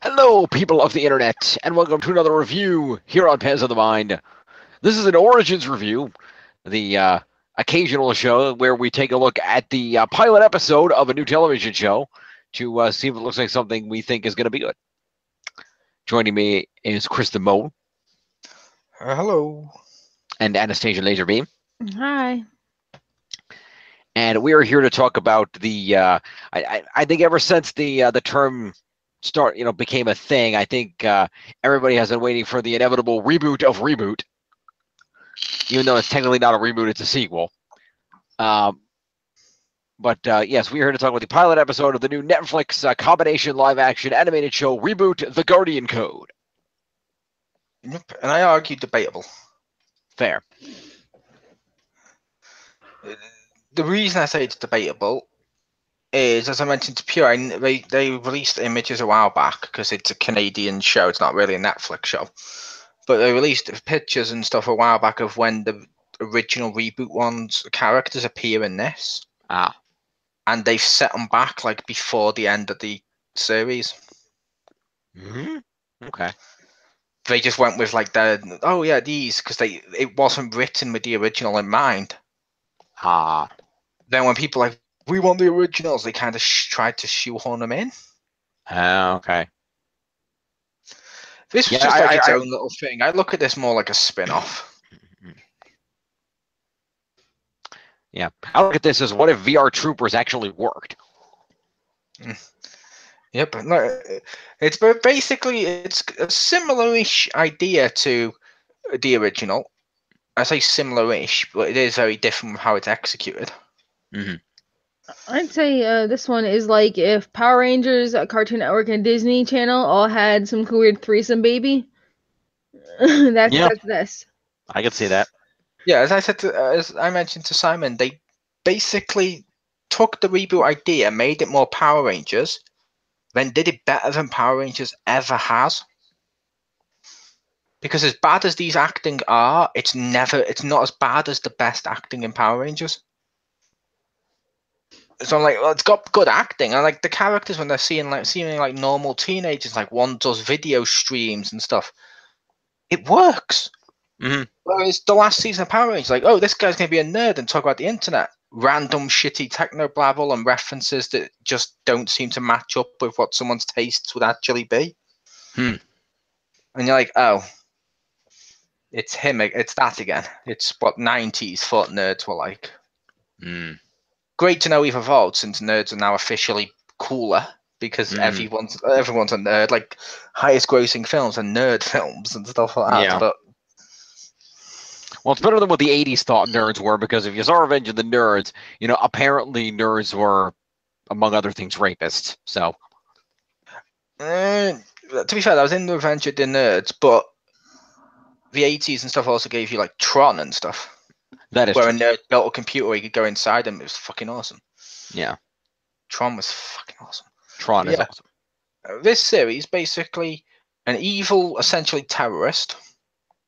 Hello, people of the internet, and welcome to another review here on Pens of the Mind. This is an Origins review, the occasional show where we take a look at the pilot episode of a new television show to see if it looks like something we think is going to be good. Joining me is Chriz the Mole. Hello. And Anastasia Lazerbeam. Hi. And we are here to talk about the. I think ever since the term became a thing, I think everybody has been waiting for the inevitable reboot of Reboot, even though it's technically not a reboot, it's a sequel. But yes, we're here to talk about the pilot episode of the new Netflix combination live-action animated show Reboot: The Guardian Code. Yep, and I argue debatable. Fair. The reason I say it's debatable is, as I mentioned to Pure, they released images a while back because it's a Canadian show. It's not really a Netflix show. But they released pictures and stuff a while back of when the original Reboot ones characters appear in this. Ah. And they've set them back like before the end of the series. Mm-hmm. Okay. They just went with like these because it wasn't written with the original in mind. Ah. Then when people like, we want the originals, they kind of tried to shoehorn them in. Okay. This was just like its own little thing. I look at this more like a spin-off. Yeah. I look at this as, what if VR Troopers actually worked? Yep. It's basically a similar-ish idea to the original. I say similar-ish, but it is very different from how it's executed. Mm-hmm. I'd say this one is like if Power Rangers, Cartoon Network, and Disney Channel all had some weird threesome baby. That's this. I could see that. Yeah, as I mentioned to Simon, they basically took the reboot idea, made it more Power Rangers, then did it better than Power Rangers ever has. Because as bad as these acting are, it's not as bad as the best acting in Power Rangers. So I'm like, well, it's got good acting. And like the characters when they're seeing like normal teenagers, like one does video streams and stuff, it works. Mm-hmm. Whereas the last season of Power Rangers, like, oh, this guy's gonna be a nerd and talk about the internet. Random shitty techno blabble and references that just don't seem to match up with what someone's tastes would actually be. And you're like, oh, it's him. It's that again. It's what 90s thought nerds were like. Great to know we've evolved since nerds are now officially cooler because everyone's a nerd. Like highest grossing films are nerd films and stuff like that. Yeah. But well, it's better than what the 80s thought nerds were, because if you saw Revenge of the Nerds, apparently nerds were, among other things, rapists. So, to be fair, that was in Revenge of the Nerds, but the 80s and stuff also gave you like Tron and stuff. That is where true. a nerd built a computer where you could go inside and it was fucking awesome. Yeah. Tron was fucking awesome. Tron is awesome. This series, basically, an evil, essentially terrorist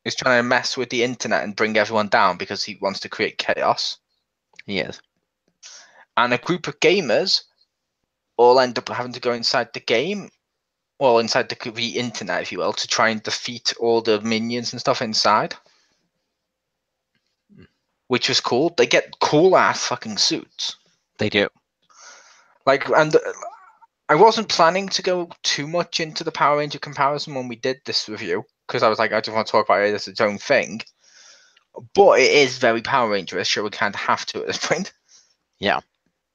is trying to mess with the internet and bring everyone down because he wants to create chaos. Yes. And a group of gamers all end up having to go inside the game, well, inside the internet, if you will, to try and defeat all the minions and stuff inside. Which was cool. They get cool ass fucking suits. They do. Like, and I wasn't planning to go too much into the Power Ranger comparison when we did this review, because I was like, I just want to talk about it as its own thing. But it is very Power Ranger-ish, so we kind of have to at this point. Yeah.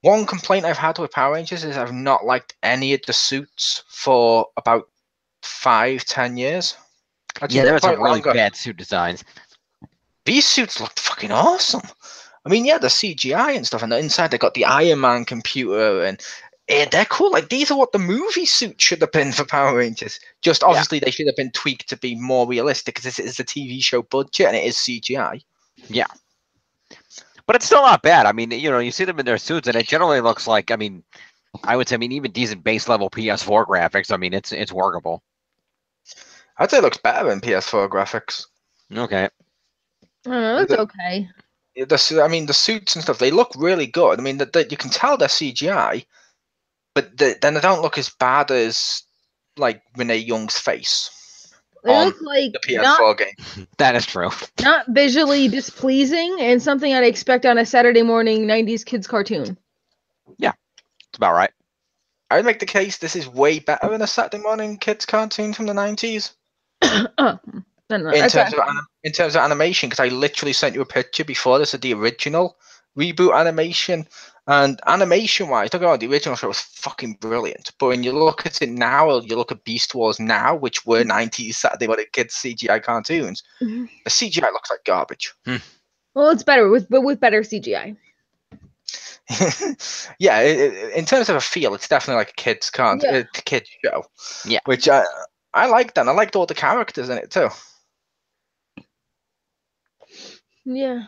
One complaint I've had with Power Rangers is I've not liked any of the suits for about 5-10 years. Yeah, there were some really bad suit designs. These suits looked fucking awesome. I mean, yeah, the CGI and stuff, and inside they got the Iron Man computer, and they're cool. Like, these are what the movie suits should have been for Power Rangers. Just obviously they should have been tweaked to be more realistic because this is a TV show budget and it is CGI. Yeah. But it's still not bad. I mean, you see them in their suits, and it generally looks like, I would say, even decent base level PS4 graphics. I mean, it's workable. I'd say it looks better than PS4 graphics. Okay. It's okay. The suits and stuff, they look really good. I mean, you can tell they're CGI, but then they don't look as bad as like Renee Young's face They on look like the PS4 game. That is true. not visually displeasing and something I'd expect on a Saturday morning 90s kids cartoon. It's about right. I would make the case this is way better than a Saturday morning kids cartoon from the 90s No, in that's terms of animation, because I literally sent you a picture before this of the original reboot animation. And animation wise, don't get me wrong, the original show was fucking brilliant. But when you look at it now, or you look at Beast Wars now, which were 90s Saturday morning kids CGI cartoons, Mhm. the CGI looks like garbage. Well, it's better with better CGI. Yeah, in terms of a feel, it's definitely like a kids kids show. Yeah. Which I like that. I liked all the characters in it too. Yeah,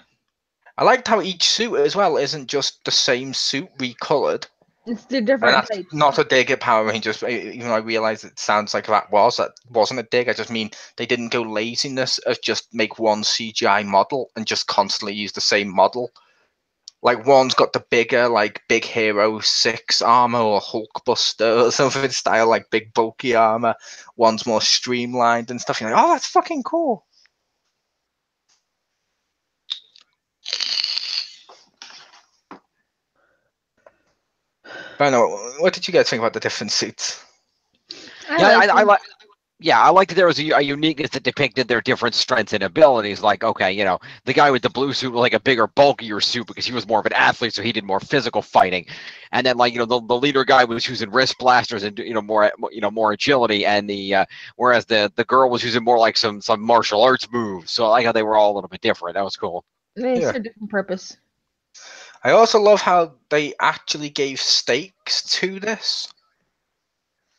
I liked how each suit as well isn't just the same suit recolored. it's the And different that's types. not a dig at Power Rangers, even though I realize it sounds like that wasn't a dig. I just mean they didn't go laziness of just make one CGI model and just constantly use the same model. Like one's got the bigger, like Big Hero 6 armor or Hulkbuster or something style, like big bulky armor. One's more streamlined and stuff. You're like, oh, that's fucking cool. But I don't know, what did you guys think about the different suits? I like. Yeah, I like that there was a uniqueness that depicted their different strengths and abilities. Like, okay, you know, the guy with the blue suit was like a bigger, bulkier suit because he was more of an athlete, so he did more physical fighting. And then, like, you know, the leader guy was using wrist blasters and more agility, and whereas the girl was using more like some martial arts moves. So I like how they were all a little bit different. That was cool. They Yeah. serve different purpose. I also love how they actually gave stakes to this,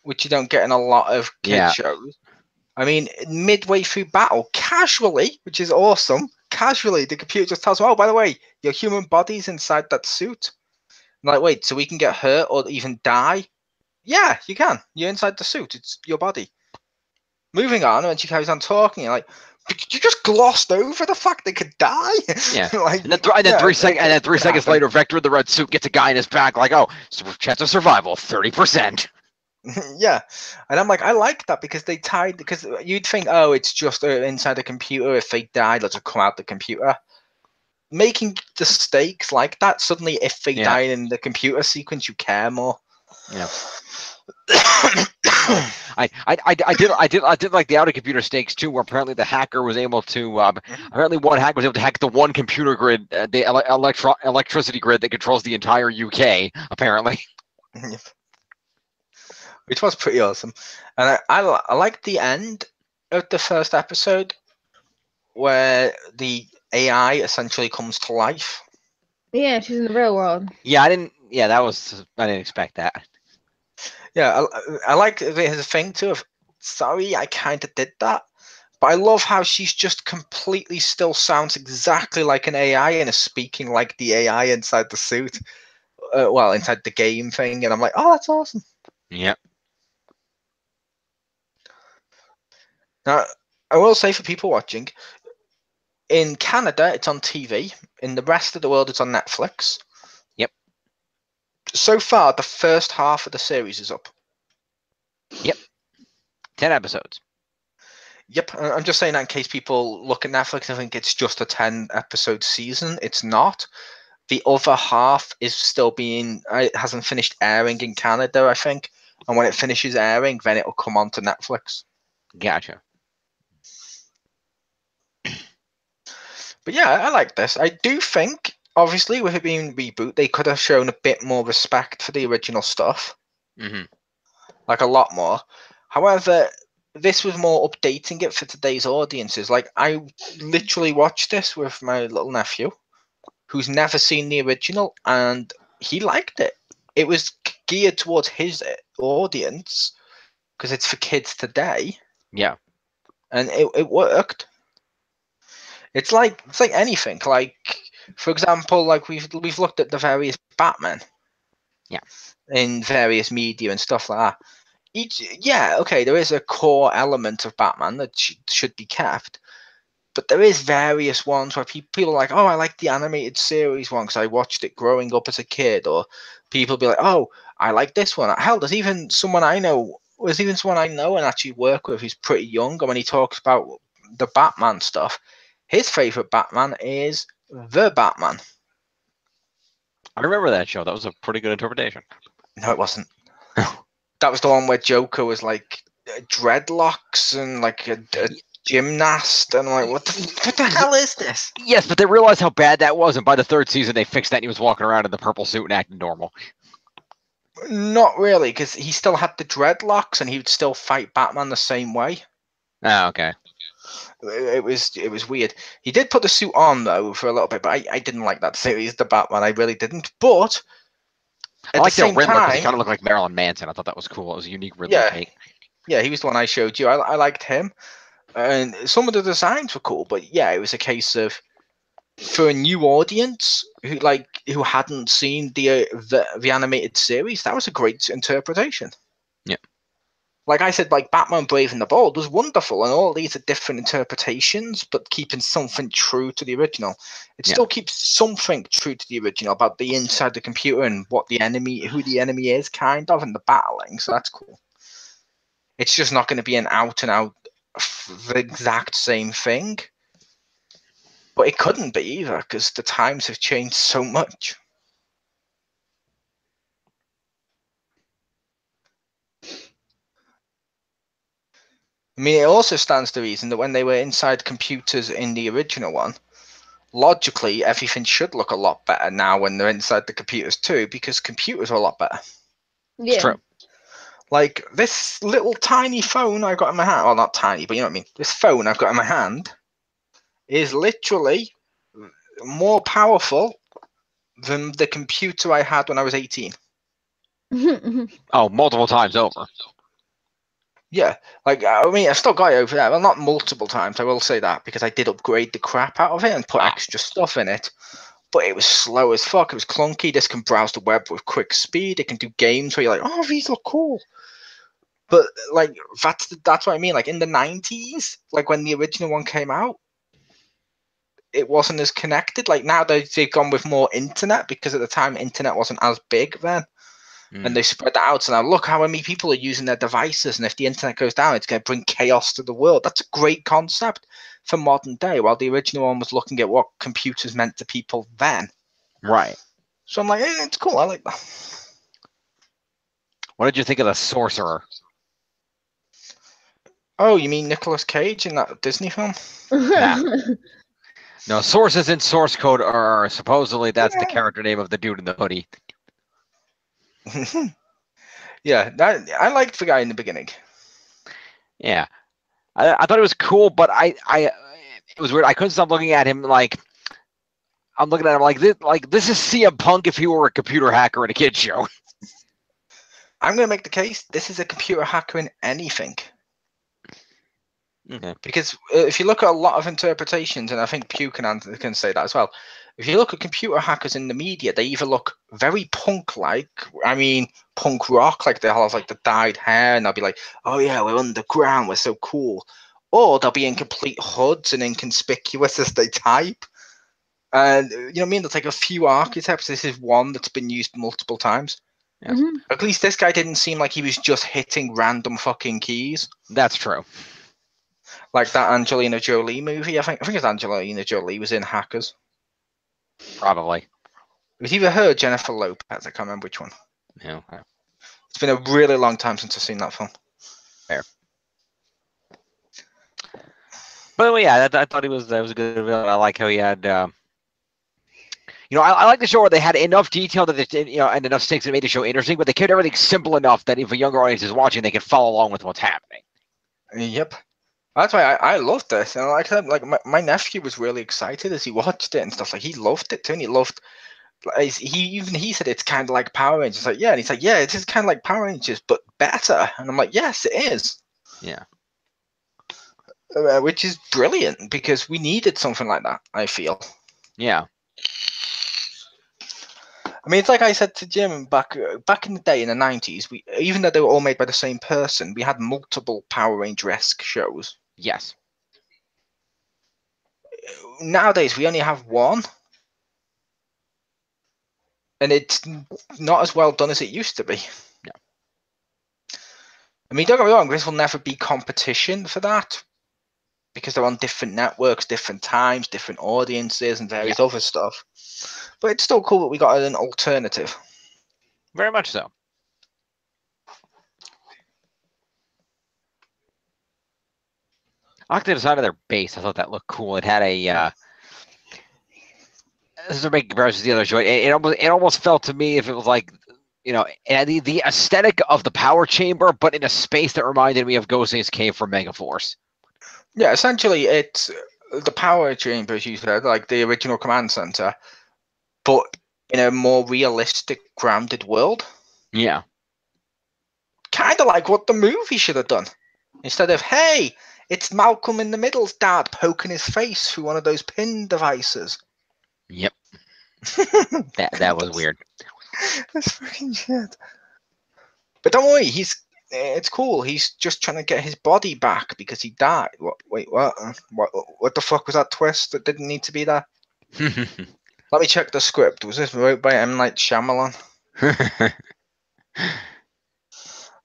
which you don't get in a lot of kid shows. I mean, midway through battle, casually, which is awesome, casually, the computer just tells me, oh, by the way, your human body's inside that suit. I'm like, wait, so we can get hurt or even die? Yeah, you can. You're inside the suit. It's your body. Moving on, and she carries on talking, you're like, you just glossed over the fact they could die. Yeah. Like, And then 3 seconds later, Vector in the red suit gets a guy in his back, like, oh, chance of survival, 30%. Yeah, and I'm like, I like that because they tied, because you'd think, oh, it's just inside a computer. If they died, let's just come out the computer. Making the stakes like that, suddenly, if they die in the computer sequence, you care more. Yeah. I did like the outer computer stakes too, where apparently the hacker was able to apparently one hacker was able to hack the one computer grid, the electricity grid that controls the entire UK. Apparently, which was pretty awesome, and I liked the end of the first episode where the AI essentially comes to life. Yeah, she's in the real world. Yeah, I didn't expect that. Yeah, I like the thing too of, sorry, I kind of did that. But I love how she's just completely still sounds exactly like an AI and is speaking like the AI inside the suit. Well, inside the game thing. And I'm like, oh, that's awesome. Yep. Now, I will say for people watching, in Canada, it's on TV. In the rest of the world, it's on Netflix. Yep. So far, the first half of the series is up. Yep. 10 episodes. Yep. I'm just saying that in case people look at Netflix and think it's just a 10-episode season. It's not. The other half is still it hasn't finished airing in Canada, I think. And when it finishes airing, then it'll come onto Netflix. Gotcha. But yeah, I like this. I do think, obviously, with it being Reboot, they could have shown a bit more respect for the original stuff. Mm-hmm. Like a lot more. However, this was more updating it for today's audiences. Like, I literally watched this with my little nephew, who's never seen the original, and he liked it. It was geared towards his audience because it's for kids today. Yeah. And it worked. It's like anything. Like, for example, like we've looked at the various Batman. Yeah. In various media and stuff like that. There is a core element of Batman that should be kept. But there is various ones where people are like, oh, I like the animated series one because I watched it growing up as a kid. Or people be like, oh, I like this one. Hell, there's even someone I know was even someone I know and actually work with who's pretty young, and when he talks about the Batman stuff, his favorite Batman is the Batman. I remember that show. That was a pretty good interpretation. No, it wasn't. That was the one where Joker was like dreadlocks and like a gymnast, and I'm like, what the hell is this? Yes, but they realized how bad that was, and by the third season, they fixed that, and he was walking around in the purple suit and acting normal. Not really, because he still had the dreadlocks, and he would still fight Batman the same way. Oh, okay. It was weird. He did put the suit on though for a little bit, but I didn't like that series, the Batman. I really didn't. But I liked the Riddler because he kind of looked like Marilyn Manson. I thought that was cool. It was a unique Riddler take. Yeah, he was the one I showed you. I liked him, and some of the designs were cool. But yeah, it was a case of for a new audience who hadn't seen the animated series. That was a great interpretation. Yeah. Like I said, like Batman Brave and the Bold was wonderful, and all these are different interpretations, but keeping something true to the original. It still keeps something true to the original about the inside the computer and who the enemy is, kind of, and the battling. So that's cool. It's just not going to be an out and out the exact same thing, but it couldn't be either because the times have changed so much. I mean, it also stands to reason that when they were inside computers in the original one, logically, everything should look a lot better now when they're inside the computers too, because computers are a lot better. Yeah. It's true. Like this little tiny phone I got in my hand, well, not tiny, but you know what I mean. This phone I've got in my hand is literally more powerful than the computer I had when I was 18. Oh, multiple times over. Yeah, like I mean, I've still got it over there. Well, not multiple times, I will say that, because I did upgrade the crap out of it and put extra stuff in it. But it was slow as fuck. It was clunky. This can browse the web with quick speed. It can do games where you're like, oh, these look cool. But like that's what I mean. Like in the 90s, like when the original one came out, it wasn't as connected. Like now they've gone with more internet, because at the time internet wasn't as big then. And they spread that out. So now look how many people are using their devices, and if the internet goes down, it's going to bring chaos to the world. That's a great concept for modern day, while the original one was looking at what computers meant to people then. Right. So I'm like, it's cool. I like that. What did you think of the Sorcerer? Oh, you mean Nicolas Cage in that Disney film? No, sources in source code are supposedly that's the character name of the dude in the hoodie. Yeah, I liked the guy in the beginning. Yeah, I thought it was cool, but it was weird. I couldn't stop looking at him like I'm looking at him like this is CM Punk if he were a computer hacker in a kid's show. I'm going to make the case this is a computer hacker in anything. Okay. Because if you look at a lot of interpretations, and I think Pew can say that as well, if you look at computer hackers in the media, they either look very punk-like, I mean, punk rock, like they'll have like the dyed hair, and they'll be like, oh yeah, we're underground, we're so cool. Or they'll be in complete hoods and inconspicuous as they type. And, you know what I mean? There's like a few archetypes. This is one that's been used multiple times. Yes. At least this guy didn't seem like he was just hitting random fucking keys. That's true. Like that Angelina Jolie movie. I think it's Angelina Jolie was in Hackers. Probably. It was either her or Jennifer Lopez. I can't remember which one. Yeah. It's been a really long time since I've seen that film. Fair. But yeah, I thought that was a good villain. I like how he had. I like the show where they had enough detail that and enough stakes that made the show interesting, but they kept everything simple enough that if a younger audience is watching, they can follow along with what's happening. Yep. That's why I loved this, and like I said, like my nephew was really excited as he watched it and stuff. Like he loved it too, and he loved. He said it's kind of like Power Rangers. Like, yeah, and he's like, yeah, it is kind of like Power Rangers, but better. And I'm like, yes, it is. Yeah. Which is brilliant, because we needed something like that, I feel. Yeah. I mean, it's like I said to Jim back in the day in the 90s. Even though they were all made by the same person, we had multiple Power Ranger-esque shows. Yes. Nowadays, we only have one. And it's not as well done as it used to be. No. I mean, don't get me wrong, this will never be competition for that because they're on different networks, different times, different audiences, and various other stuff. But it's still cool that we got an alternative. Very much so. I like the design of their base. I thought that looked cool. It had a this is a big comparison to the other joint. It almost felt to me if it was like, the aesthetic of the power chamber, but in a space that reminded me of Gosei's cave from Megaforce. Yeah, essentially it's the power chamber, as you said, like the original command center, but in a more realistic, grounded world. Yeah. Kind of like what the movie should have done. Instead of, hey, it's Malcolm in the Middle's dad poking his face through one of those pin devices. Yep. that was weird. That's fucking shit. But don't worry, it's cool. He's just trying to get his body back because he died. Wait, what? What the fuck was that twist that didn't need to be there? Let me check the script. Was this wrote by M. Night Shyamalan?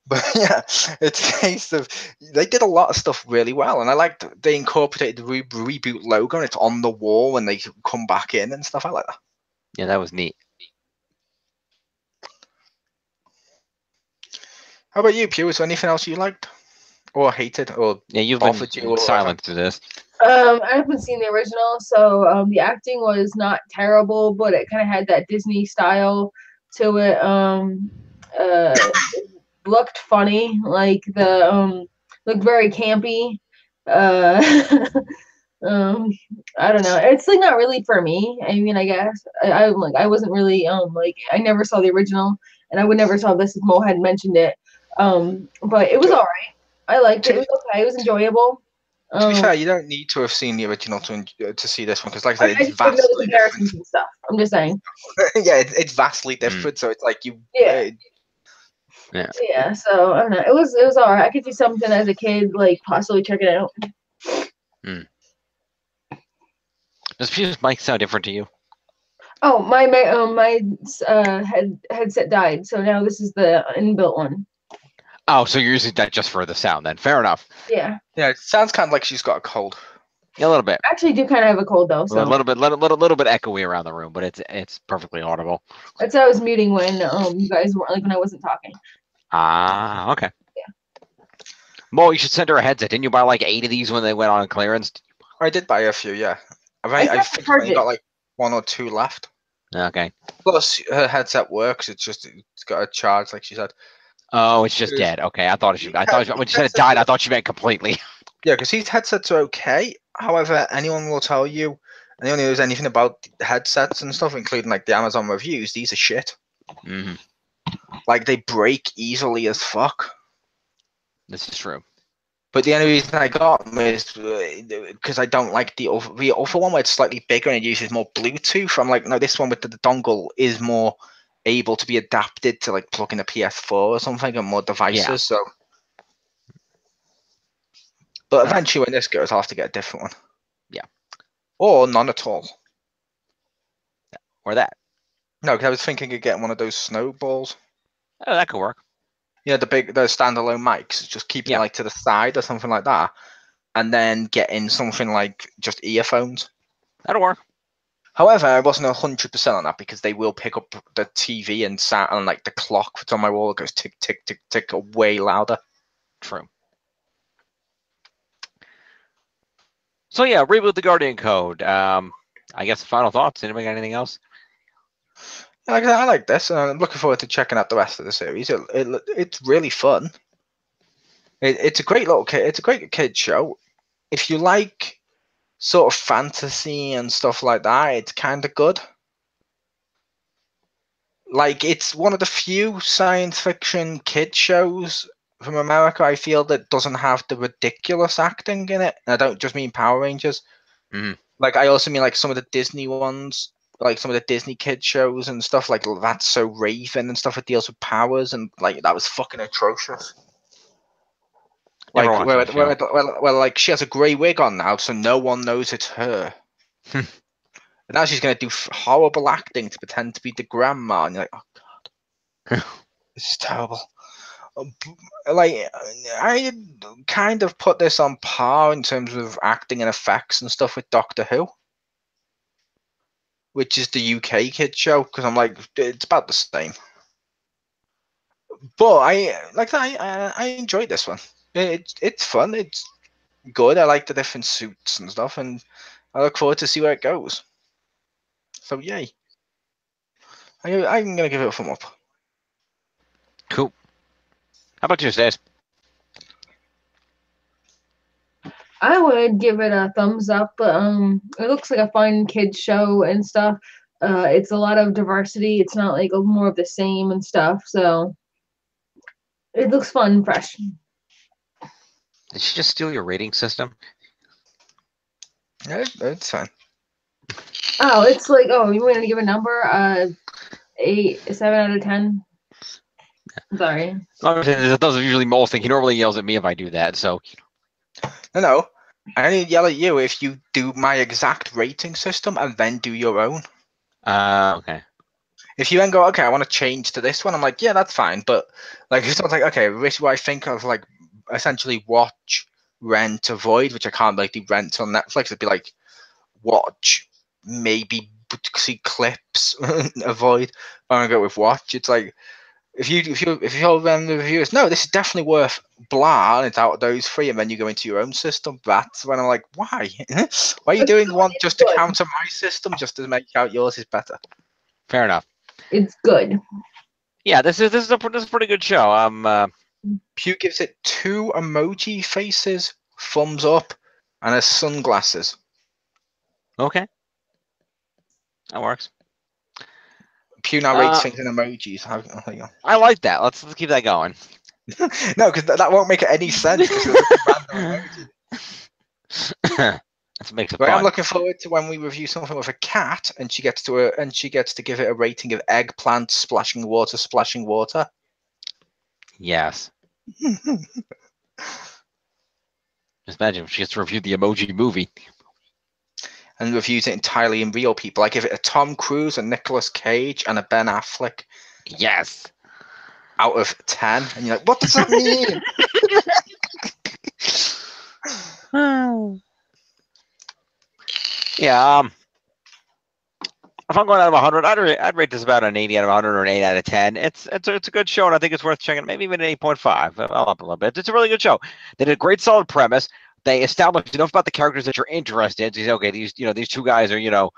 But yeah, it's a case of they did a lot of stuff really well, and I liked they incorporated the reboot logo and it's on the wall when they come back in and stuff. I like that. Yeah, that was neat. How about you, Pew? Is there anything else you liked or hated or you've bothered been you? silent through this. I haven't seen the original, so the acting was not terrible, but it kind of had that Disney style to it. It looked funny, like looked very campy. I don't know. It's like not really for me. I mean, I guess I wasn't really I never saw the original, and I would never saw this if Mo hadn't mentioned it. But it was all right. I liked it. It was okay. It was enjoyable. To be fair, you don't need to have seen the original to see this one because, like I said, it's just didn't know the vastly comparisons and stuff. I'm just saying. yeah, it's vastly different. So it's like you. Yeah. Yeah. So I don't know. It was all right. I could see something as a kid, like possibly check it out. Does Pew's mic sound different to you? Oh, my headset died, so now this is the inbuilt one. Oh, so you're using that just for the sound then? Fair enough. Yeah. Yeah, it sounds kind of like she's got a cold. Yeah, a little bit. I actually do kind of have a cold though, so a little bit echoey around the room, but it's perfectly audible. That's why I was muting when you guys weren't, like, when I wasn't talking. Ah, okay. Yeah. Mo, you should send her a headset. Didn't you buy like 8 of these when they went on clearance? I did buy a few, yeah. I think I only got like 1 or 2 left. Okay. Plus, her headset works. It's got a charge, like she said. Oh, it's just dead. Okay, I thought when you said it died, I thought you meant completely. Yeah, because these headsets are okay. However, anyone will tell you, anyone who knows anything about headsets and stuff, including like the Amazon reviews, these are shit. Mm-hmm. Like they break easily as fuck. This is true. But the only reason I got them is because I don't like the other one where it's slightly bigger and it uses more Bluetooth. I'm like, no, this one with the dongle is more able to be adapted to like plug in a PS4 or something and more devices. Yeah. So, but eventually when this goes, I'll have to get a different one. Yeah. Or none at all. Or that. No, because I was thinking of getting one of those snowballs. Oh, that could work. Yeah, the standalone mics, just keeping it like to the side or something like that, and then getting something like just earphones. That'll work. However, I wasn't 100% on that because they will pick up the TV and sound, and like the clock that's on my wall goes tick tick tick tick way louder. True. So yeah, reboot the Guardian Code. I guess final thoughts. Anybody got anything else? Like I like this, and I'm looking forward to checking out the rest of the series. It's really fun. It's a great it's a great kid show. If you like sort of fantasy and stuff like that, it's kind of good. Like it's one of the few science fiction kid shows from America I feel that doesn't have the ridiculous acting in it. And I don't just mean Power Rangers. Mm-hmm. Like I also mean like some of the Disney ones. Like some of the Disney kid shows and stuff, like That's So Raven and stuff that deals with powers, and like that was fucking atrocious. Like well, like she has a grey wig on now, so no one knows it's her. And now she's gonna do horrible acting to pretend to be the grandma, and you're like, oh god, this is terrible. like I kind of put this on par in terms of acting and effects and stuff with Doctor Who, which is the UK kids show, because I'm like, it's about the same. But I enjoyed this one. It's fun. It's good. I like the different suits and stuff, and I look forward to see where it goes. So yay! I'm gonna give it a thumb up. Cool. How about you, Stace? I would give it a thumbs up. It looks like a fun kids show and stuff. It's a lot of diversity. It's not like more of the same and stuff. So it looks fun and fresh. Did she just steal your rating system? Yeah, it's fine. Oh, it's like, oh, you want to give a number? 7 out of 10. Sorry. That doesn't usually Mole thing. He normally yells at me if I do that. So No. I only yell at you if you do my exact rating system and then do your own. okay. If you then go, okay, I want to change to this one, I'm like, yeah, that's fine. But like, if someone's like, okay, this is what I think of, like, essentially watch, rent, avoid, which I can't like do rent on Netflix. It'd be like watch, maybe see clips, avoid. I'm gonna go with watch. It's like if you tell them the reviewers, no, this is definitely worth blah, and it's out of those three, and then you go into your own system. That's when I'm like, why? Why are you doing one just to counter my system, just to make out yours is better? Fair enough. It's good. Yeah, this is a pretty good show. Pew gives it 2 emoji faces, thumbs up, and a sunglasses. Okay. That works. Pew now rates things in emojis. There you go. I like that. Let's keep that going. No, because that won't make any sense. Because That makes it but fun. I'm looking forward to when we review something with a cat, and she gets to give it a rating of eggplant splashing water. Yes. Just imagine if she gets to review the Emoji Movie. And reviews it entirely in real people. I give it a Tom Cruise, a Nicolas Cage, and a Ben Affleck. Yes. Out of 10, and you're like, what does that mean? Yeah. If I'm going out of 100, I'd rate this about an 80 out of 100 or an 8 out of 10. It's a good show, and I think it's worth checking. Maybe even an 8.5. I'll up a little bit. It's a really good show. They did a great, solid premise. They established enough about the characters that you're interested in. So you say, okay, these two guys are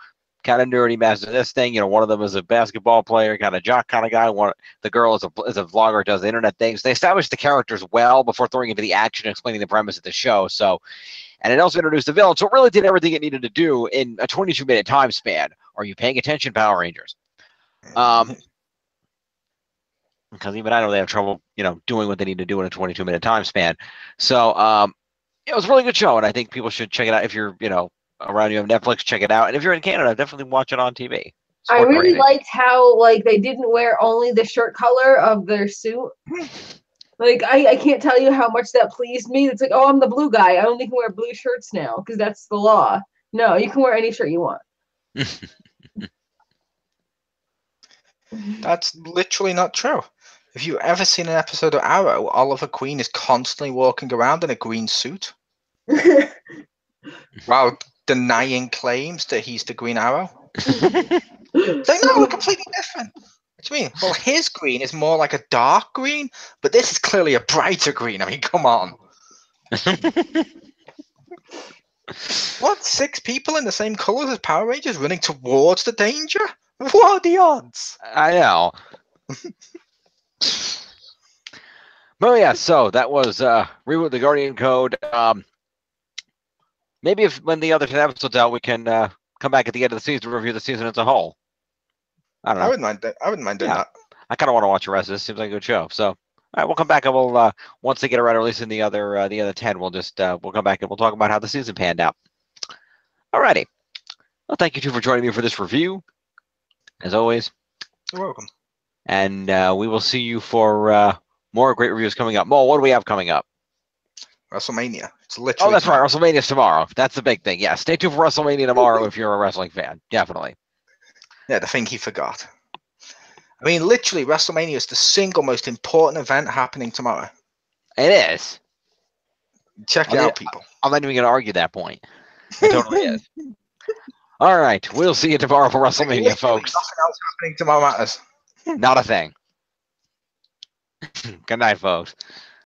kind of nerdy masters of this thing. One of them is a basketball player, kind of jock kind of guy. The girl is a vlogger, does internet things. They established the characters well before throwing into the action and explaining the premise of the show. And it also introduced the villain. So it really did everything it needed to do in a 22-minute time span. Are you paying attention, Power Rangers? Because even I know they have trouble, doing what they need to do in a 22-minute time span. So it was a really good show, and I think people should check it out. If you're, around, you have Netflix, check it out. And if you're in Canada, definitely watch it on TV. I really liked how they didn't wear only the shirt color of their suit. I can't tell you how much that pleased me. It's like, oh, I'm the blue guy. I only can wear blue shirts now because that's the law. No, you can wear any shirt you want. That's literally not true. Have you ever seen an episode of Arrow? Oliver Queen is constantly walking around in a green suit while denying claims that he's the Green Arrow. They know, completely different. What do you mean? Well, his green is more like a dark green, but this is clearly a brighter green. I mean, come on. What? 6 people in the same colors as Power Rangers running towards the danger? What are the odds? I know. Well, yeah, so that was Reboot the Guardian Code. Maybe when the other 10 episodes out, we can come back at the end of the season to review the season as a whole. I don't know. I wouldn't mind doing that. I kind of want to watch the rest of this. Seems like a good show. So, all right, we'll come back and we'll once they get around to releasing the other 10, we'll come back and we'll talk about how the season panned out. Alrighty. Well, thank you two for joining me for this review. As always. You're welcome. And we will see you for more great reviews coming up. Mo, what do we have coming up? WrestleMania. It's literally. Oh, that's right. WrestleMania's tomorrow. That's the big thing. Yeah, stay tuned for WrestleMania tomorrow if you're a wrestling fan. Definitely. Yeah, the thing he forgot. I mean, literally, WrestleMania is the single most important event happening tomorrow. It is. Check it out, people. I'm not even going to argue that point. It totally is. All right. We'll see you tomorrow for WrestleMania, Literally, folks. nothing else happening tomorrow matters. Not a thing. Good night, folks.